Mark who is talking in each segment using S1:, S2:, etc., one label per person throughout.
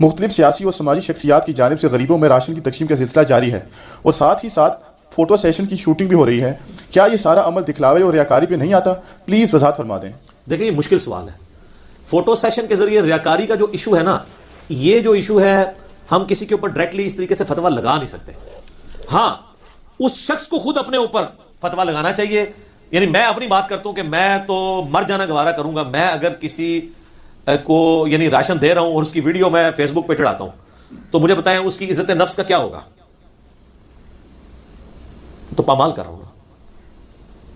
S1: مختلف سیاسی اور سماجی شخصیات کی جانب سے غریبوں میں راشن کی تقسیم کا سلسلہ جاری ہے اور ساتھ ہی ساتھ فوٹو سیشن کی شوٹنگ بھی ہو رہی ہے. کیا یہ سارا عمل دکھلاوے اور ریاکاری پہ نہیں آتا؟ پلیز وضاحت فرما دیں.
S2: دیکھیں یہ مشکل سوال ہے. فوٹو سیشن کے ذریعے ریاکاری کا جو ایشو ہے نا، یہ جو ایشو ہے ہم کسی کے اوپر ڈائریکٹلی اس طریقے سے فتویٰ لگا نہیں سکتے. ہاں اس شخص کو خود اپنے اوپر فتویٰ لگانا چاہیے. یعنی میں اپنی بات کرتا ہوں کہ میں تو مر جانا گوارا کروں گا، میں اگر کسی کو یعنی راشن دے رہا ہوں اور اس کی ویڈیو میں فیس بک پہ چڑھاتا ہوں تو مجھے بتائیں اس کی عزت نفس کا کیا ہوگا؟ تو پامال کر رہا ہوں.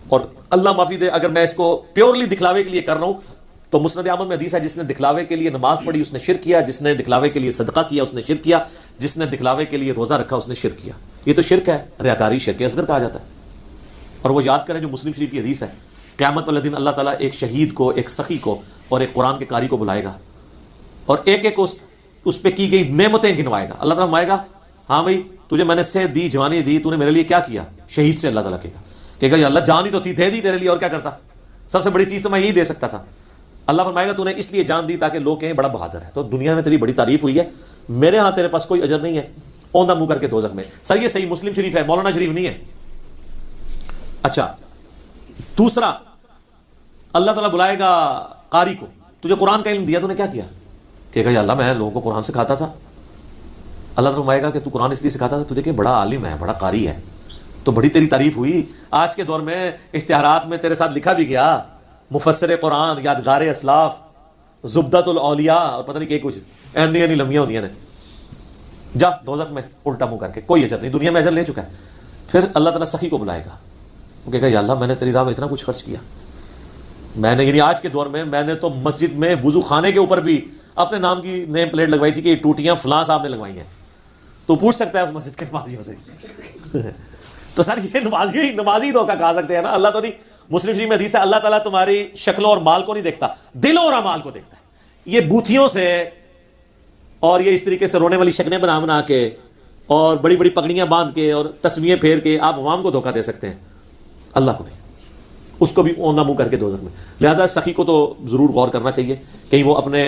S2: اور اللہ معافی دے اگر میں اس کو پیورلی دکھلاوے کے لیے کر رہا ہوں تو مسند احمد میں حدیث ہے جس نے دکھلاوے کے لیے نماز پڑھی اس نے شرک کیا، جس نے دکھلاوے کے لیے صدقہ کیا اس نے شرک کیا، جس نے دکھلاوے کے لیے روزہ رکھا اس نے شرک کیا. یہ تو شرک ہے، ریاکاری شرک اصغر کہا جاتا ہے. اور وہ یاد کریں جو مسلم شریف کی حدیث ہے، قیامت والے دن اللہ تعالیٰ ایک شہید کو، ایک سخی کو اور ایک قرآن کے قاری کو بلائے گا اور ایک ایک اس پہ کی گئی نعمتیں گنوائے گا. اللہ تعالیٰ فرمائے گا ہاں بھائی تجھے میں نے صحت دی، جوانی دی، تو نے میرے لیے کیا کیا؟ شہید سے اللہ تعالیٰ کہے گا یا اللہ جان ہی تو تھی، دے دی تیرے لیے، اور کیا کرتا؟ سب سے بڑی چیز تو میں یہی دے سکتا تھا. اللہ فرمائے گا تو نے اس لیے جان دی تاکہ لوگ کہیں بڑا بہادر ہے، تو دنیا میں تیری بڑی تعریف ہوئی ہے، میرے ہاں تیرے پاس کوئی اجر نہیں ہے، اوندا منہ کر کے دوزخ میں. سر یہ صحیح مسلم شریف ہے، مولانا شریف نہیں ہے. اچھا دوسرا، اللہ تعالیٰ بلائے گا قاری کو، تجھے قرآن کا علم دیا، تو نے کیا کیا؟ کہے گا یا اللہ میں لوگوں کو قرآن سکھاتا تھا. اللہ تعالیٰ فرمائے گا کہ تو قرآن اس لیے سکھاتا تھا تجھے کہ بڑا عالم ہے، بڑا قاری ہے، تو بڑی تیری تعریف ہوئی. آج کے دور میں اشتہارات میں تیرے ساتھ لکھا بھی گیا مفسر قرآن، یادگار اسلاف، زبدۃ الاولیاء، اور پتہ نہیں کہ کچھ اینی لمحیاں ہوتی ہیں. جا دوزخ میں الٹا منہ کر کے، کوئی اجر نہیں، دنیا میں اجر لے چکا ہے. پھر اللہ تعالیٰ سخی کو بلائے گا، وہ کہے گا یا اللہ میں نے تیری راہ میں اتنا کچھ خرچ کیا، میں نے یعنی آج کے دور میں میں نے تو مسجد میں وضو خانے کے اوپر بھی اپنے نام کی نیم پلیٹ لگوائی تھی کہ یہ ٹوٹیاں فلاں صاحب نے لگوائی ہیں. تو پوچھ سکتا ہے اس مسجد کے نمازیوں سے. تو سر یہ نمازی دھوکہ کہا سکتے ہیں نا. اللہ تو نہیں، مسلم شریف میں حدیث ہے اللہ تعالیٰ تمہاری شکلوں اور مال کو نہیں دیکھتا، دلوں اور اعمال کو دیکھتا ہے. یہ بوتھیوں سے اور یہ اس طریقے سے رونے والی شکلیں بنا کے اور بڑی بڑی پگڑیاں باندھ کے اور تسبیحیں پھیر کے آپ عوام کو دھوکہ دے سکتے ہیں، اللہ کو نہیں. اس کو بھی اوندا منہ کر کے دوزخ میں. لہٰذا سخی کو تو ضرور غور کرنا چاہیے کہیں وہ اپنے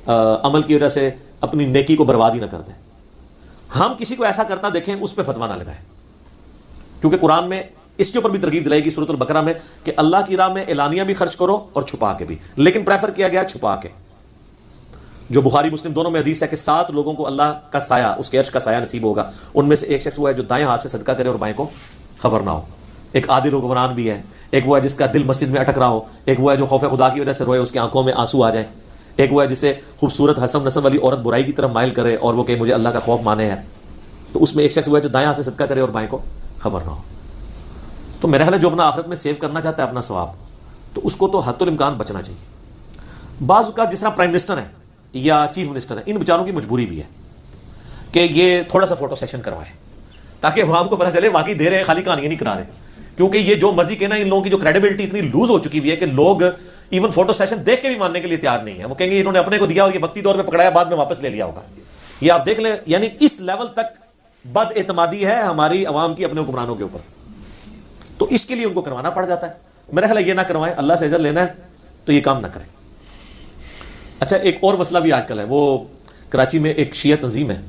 S2: عمل کی وجہ سے اپنی نیکی کو برباد ہی نہ کر دیں. ہم کسی کو ایسا کرتا دیکھیں اس پہ فتویٰ نہ لگائیں، کیونکہ قرآن میں اس کے اوپر بھی ترغیب دلائی گی سورۃ البقرہ میں کہ اللہ کی راہ میں اعلانیہ بھی خرچ کرو اور چھپا کے بھی، لیکن پریفر کیا گیا چھپا کے. جو بخاری مسلم دونوں میں حدیث ہے کہ 7 لوگوں کو اللہ کا سایہ، اس کے عرش کا سایہ نصیب ہوگا. ان میں سے ایک شخص وہ ہے جو دائیں ہاتھ سے صدقہ کرے اور بائیں کو خبر نہ ہو. ایک عادل حکمران بھی ہے، ایک وہ ہے جس کا دل مسجد میں اٹک رہا ہو، ایک وہ ہے جو خوف خدا کی وجہ سے روئے، اس کی آنکھوں میں آنسو آ جائیں، ایک وہ ہے جسے خوبصورت حسن نسب والی عورت برائی کی طرف مائل کرے اور وہ کہ مجھے اللہ کا خوف مانے ہے. تو اس میں ایک شخص وہ ہے جو دائیں ہاتھ سے صدقہ کرے اور بائیں کو خبر نہ ہو. تو میرا خیال ہے جو اپنا آخرت میں سیو کرنا چاہتا ہے اپنا ثواب، تو اس کو تو حد الامکان بچنا چاہیے. بعض اوقات جس طرح پرائم منسٹر ہے یا چیف منسٹر ہے، ان بیچاروں کی مجبوری بھی ہے کہ یہ تھوڑا سا فوٹو سیشن کروائے تاکہ عوام کو پتہ چلے واقعی دے رہے ہیں، خالی کہانیاں نہیں کرا رہے. کیونکہ یہ جو مرضی کہنا، ان لوگوں کی جو کریڈیبلٹی اتنی لوز ہو چکی ہوئی ہے کہ لوگ ایون فوٹو سیشن دیکھ کے بھی ماننے کے لیے تیار نہیں ہے. وہ کہیں گے انہوں نے اپنے کو دیا اور یہ وقتی طور پہ پکڑایا، بعد میں واپس لے لیا ہوگا. یہ آپ دیکھ لیں، یعنی اس لیول تک بد اعتمادی ہے ہماری عوام کی اپنے حکمرانوں کے اوپر. تو اس کے لیے ان کو کروانا پڑ جاتا ہے. میرا خیال ہے یہ نہ کروائیں، اللہ سے اجر لینا ہے تو یہ کام نہ کریں. اچھا ایک اور مسئلہ بھی آج کل ہے، وہ کراچی میں ایک شیعہ تنظیم ہے،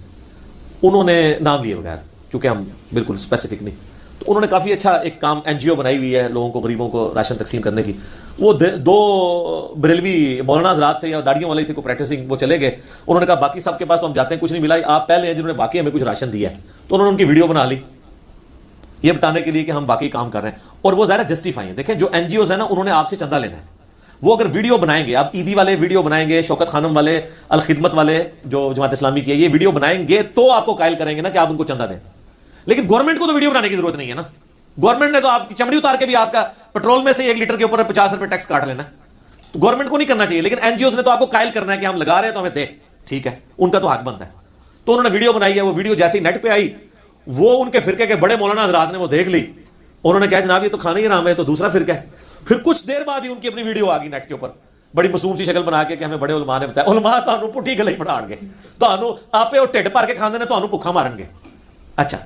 S2: انہوں نے نام لیے بغیر، چونکہ ہم بالکل اسپیسیفک نہیں، تو انہوں نے کافی اچھا ایک کام این جی او بنائی ہوئی ہے لوگوں کو، غریبوں کو راشن تقسیم کرنے کی. وہ 2 بریلوی مولانا حضرات تھے یا داڑیوں والے تھے کو پریکٹسنگ، وہ چلے گئے. انہوں نے کہا باقی صاحب کے پاس تو ہم جاتے ہیں کچھ نہیں ملا، آپ پہلے ہیں جنہوں نے واقعی ہمیں کچھ راشن دیا ہے. تو انہوں نے ان کی ویڈیو بنا لی یہ بتانے کے لیے کہ ہم واقعی کام کر رہے ہیں، اور وہ ظاہر جسٹیفائی ہیں. دیکھیں جو این جی اوز ہیں نا، انہوں نے آپ سے چندہ لینا ہے. وہ اگر ویڈیو بنائیں گے، اب عیدی والے ویڈیو بنائیں گے، شوکت خانم والے، الخدمت والے جو جماعت اسلامی کی ہے، یہ ویڈیو بنائیں گے تو آپ کو قائل کریں گے نا کہ آپ ان کو چندہ دیں. لیکن گورنمنٹ کو تو ویڈیو بنانے کی ضرورت نہیں ہے نا. گورنمنٹ نے تو آپ کی چمڑی اتار کے بھی آپ کا پیٹرول میں سے 1 لیٹر کے اوپر 50 روپے ٹیکس کاٹ لینا. تو گورنمنٹ کو نہیں کرنا چاہیے، لیکن این جی اوز نے تو آپ کو قائل کرنا ہے کہ ہم لگا رہے ہیں تو ہمیں دے. ٹھیک ہے، ان کا تو حق بنتا ہے. تو انہوں نے ویڈیو بنائی ہے، وہ ویڈیو جیسے ہی نیٹ پہ آئی، وہ ان کے فرقے کے بڑے مولانا حضرات نے وہ دیکھ لی. انہوں نے کہا جناب یہ تو کھانا ہی حرام ہے، تو دوسرا فرقہ ہے. پھر کچھ دیر بعد ہی ان کی اپنی ویڈیو آ گئی نیٹ کے اوپر، بڑی معصوم سی شکل بنا کے کہ ہمیں بڑے علماء نے بتایا. علماء تو پٹھی گلے پڑھا گے، تو آپ ٹھڈ بھر کے کھانے نے تو بھوکھا مارن گے. اچھا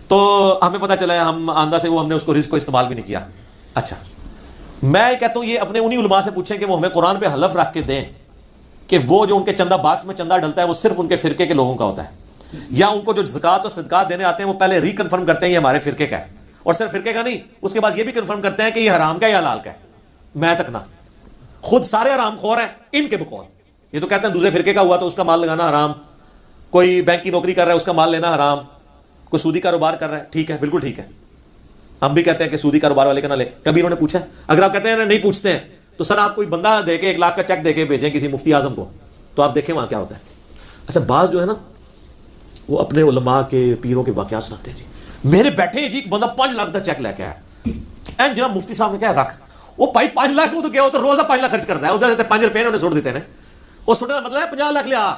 S2: تو ہمیں پتہ چلا ہے، ہم آندہ سے وہ ہم نے اس کو رزق کو استعمال بھی نہیں کیا. اچھا میں کہتا ہوں یہ اپنے انہی علماء سے پوچھیں کہ وہ ہمیں قرآن پہ حلف رکھ کے دیں کہ وہ جو ان کے چندہ باکس میں چندہ ڈلتا ہے وہ صرف ان کے فرقے کے لوگوں کا ہوتا ہے، یا ان کو جو زکوٰۃ اور صدقات دینے آتے ہیں وہ پہلے ری کنفرم کرتے ہیں یہ ہمارے فرقے کا ہے، اور صرف فرقے کا نہیں، اس کے بعد یہ بھی کنفرم کرتے ہیں کہ یہ حرام کا ہے یا حلال کا ہے، میں تک نہ، خود سارے حرام خور ہیں ان کے بقول۔ یہ تو کہتے ہیں دوسرے فرقے کا ہوا تو اس کا مال لگانا حرام، کوئی بینک کی نوکری کر رہا ہے اس کا مال لینا حرام، کوئی سودی کاروبار کر رہا ہے، ٹھیک ہے، بالکل ٹھیک ہے، ہم بھی کہتے ہیں کہ سودی کاروبار والے کا نہ لے، کبھی انہوں نے پوچھا ہے؟ اگر آپ کہتے ہیں نہیں پوچھتے ہیں تو سر آپ کوئی بندہ دے کے 1 لاکھ کا چیک دے کے بھیجیں کسی مفتی اعظم کو تو آپ دیکھیں وہاں کیا ہوتا ہے۔ اچھا بعض جو ہے نا وہ اپنے علماء کے پیروں کے واقعات سناتے ہیں، جی میرے بیٹھے جی ایک بندہ 5 لاکھ کا چیک لے کے آیا، جناب مفتی صاحب نے کیا رکھ، وہ بھائی 5 لاکھ وہ تو کیا ہوتا ہے روزہ 5 لاکھ خرچ کرتا ہے، ادھر سے 5 روپے انہوں نے سوٹ دیتے ہیں، وہ سوٹنے کا مطلب ہے 50 لاکھ لیا،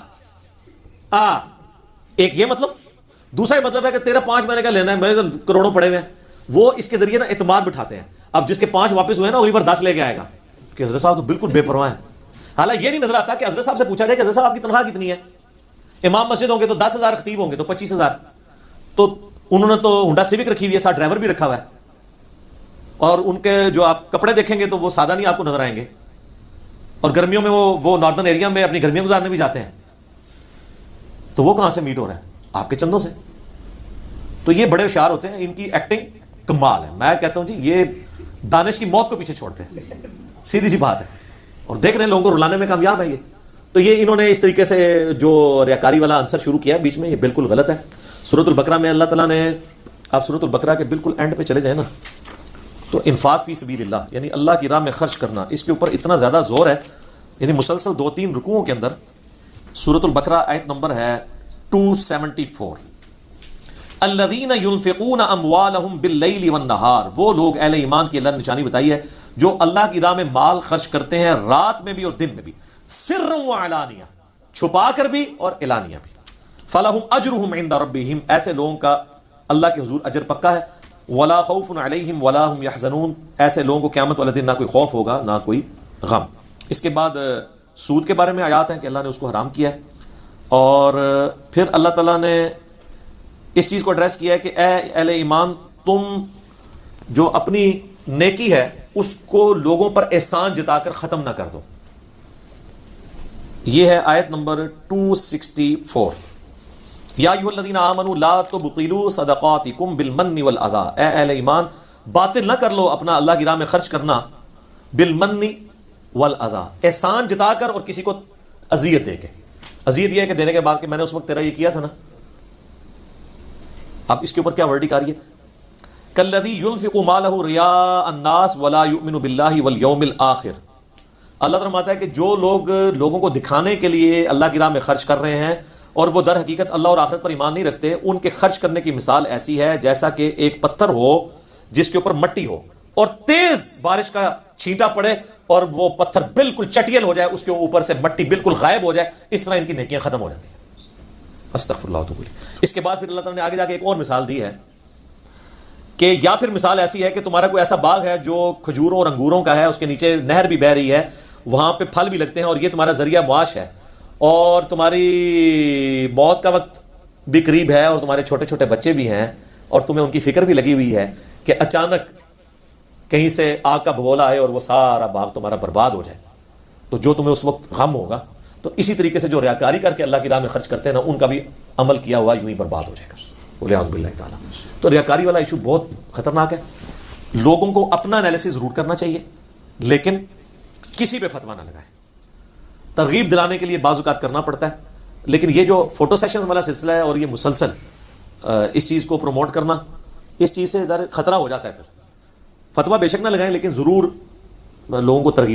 S2: ایک یہ مطلب، دوسرا یہ مطلب ہے کہ تیرا 5 مہینے کا لینا ہے، میرے تو کروڑوں پڑے ہوئے ہیں، وہ اس کے ذریعے نا اعتماد بٹھاتے ہیں۔ اب جس کے 5 واپس ہوئے نا اگلی بار 10 لے کے آئے گا کہ حضرت صاحب تو بالکل بے پرواہ ہیں، حالانکہ یہ نہیں نظر آتا کہ حضرت صاحب سے پوچھا جائے کہ حضرت صاحب آپ کی تنخواہ کتنی ہے؟ امام مسجد ہوں گے تو 10,000، خطیب ہوں گے تو 25,000، تو انہوں نے تو ہونڈا سیوک رکھی ہوئی ہے، ساتھ ڈرائیور بھی رکھا ہوا ہے، اور ان کے جو آپ کپڑے دیکھیں گے تو وہ سادہ نہیں آپ کو نظر آئیں گے، اور گرمیوں میں وہ ناردرن ایریا میں اپنی گرمیاں گزارنے بھی جاتے ہیں، تو وہ کہاں سے میٹ ہو رہا ہے؟ آپ کے چندوں سے۔ تو یہ بڑے ہوشیار ہوتے ہیں، ان کی ایکٹنگ کمال ہے، میں کہتا ہوں جی یہ دانش کی موت کو پیچھے چھوڑتے ہیں، سیدھی سی بات ہے، اور دیکھ رہے ہیں لوگوں کو رلانے میں کامیاب ہے یہ۔ تو یہ انہوں نے اس طریقے سے جو ریاکاری والا عنصر شروع کیا بیچ میں، یہ بالکل غلط ہے۔ سورۃ البقرہ میں اللہ تعالیٰ نے، آپ سورۃ البقرہ کے بالکل اینڈ پہ چلے جائیں نا، تو انفاق فی سبیل اللہ یعنی اللہ کی راہ میں خرچ کرنا، اس کے اوپر اتنا زیادہ زور ہے، یعنی مسلسل 2-3 رکوعوں کے اندر سورۃ البقرہ آیت نمبر ہے 274، الذین ینفقون اموالہم باللیل والنہار، وہ لوگ اہل ایمان کی اللہ نے نشانی بتائی ہے جو اللہ کی راہ میں مال خرچ کرتے ہیں رات میں بھی اور دن میں بھی، سرا وعلانیہ، چھپا کر بھی اور اعلانیہ بھی، فلہم اجرہم عند ربہم، ایسے لوگوں کا اللہ کے حضور اجر پکا ہے، ولا خوف علیہم ولا هم یحزنون، ایسے لوگوں کو قیامت والے دن نہ کوئی خوف ہوگا نہ کوئی غم۔ اس کے بعد سود کے بارے میں آیات ہیں کہ اللہ نے اس کو حرام کیا ہے، اور پھر اللہ تعالیٰ نے اس چیز کو ایڈریس کیا ہے کہ اے اہل ایمان، تم جو اپنی نیکی ہے اس کو لوگوں پر احسان جتا کر ختم نہ کر دو، یہ ہے آیت نمبر 264، یا ایھا الذین آمنوا لا تبطلوا صدقاتکم بالمن والاذی، اے اہل ایمان باطل نہ کر لو اپنا اللہ کی راہ میں خرچ کرنا، بالمن والاذی، احسان جتا کر اور کسی کو اذیت دے کے، اذیت یہ ہے کہ دینے کے بعد کہ میں نے اس وقت تیرا یہ کیا تھا نا، اب اس کے اوپر کیا ورڈنگ آ رہی ہے، کالذی ينفق مالہ رئاء الناس ولا یؤمن باللہ والیوم الآخر، اللہ تعالیٰ فرماتا ہے کہ جو لوگ لوگوں کو دکھانے کے لیے اللہ کی راہ میں خرچ کر رہے ہیں اور وہ در حقیقت اللہ اور آخرت پر ایمان نہیں رکھتے، ان کے خرچ کرنے کی مثال ایسی ہے جیسا کہ ایک پتھر ہو جس کے اوپر مٹی ہو اور تیز بارش کا چھینٹا پڑے اور وہ پتھر بالکل چٹیل ہو جائے، اس کے اوپر سے مٹی بالکل غائب ہو جائے، اس طرح ان کی نیکیاں ختم ہو جاتی ہیں۔ استغفر اللہ تو بولی۔ اس کے بعد پھر اللہ تعالیٰ نے آگے جا کے ایک اور مثال دی ہے کہ یا پھر مثال ایسی ہے کہ تمہارا کوئی ایسا باغ ہے جو کھجوروں اور انگوروں کا ہے، اس کے نیچے نہر بھی بہہ رہی ہے، وہاں پہ پھل بھی لگتے ہیں اور یہ تمہارا ذریعہ معاش ہے، اور تمہاری موت کا وقت بھی قریب ہے اور تمہارے چھوٹے چھوٹے بچے بھی ہیں اور تمہیں ان کی فکر بھی لگی ہوئی ہے کہ اچانک کہیں سے آگ کا بھگولا آئے اور وہ سارا باغ تمہارا برباد ہو جائے، تو جو تمہیں اس وقت غم ہوگا۔ تو اسی طریقے سے جو ریاکاری کر کے اللہ کی راہ میں خرچ کرتے ہیں نا، ان کا بھی عمل کیا ہوا یوں ہی برباد ہو جائے گا، والعیاذ باللہ تعالیٰ۔ تو ریاکاری والا ایشو بہت خطرناک ہے، لوگوں کو اپنا انالیسس ضرور کرنا چاہیے لیکن کسی پہ فتویٰ نہ لگائے، ترغیب دلانے کے لیے بعض اوقات کرنا پڑتا ہے، لیکن یہ جو فوٹو سیشنز والا سلسلہ ہے اور یہ مسلسل اس چیز کو پروموٹ کرنا، اس چیز سے خطرہ ہو جاتا ہے، پھر فتویٰ بے شک نہ لگائیں لیکن ضرور لوگوں کو ترغیب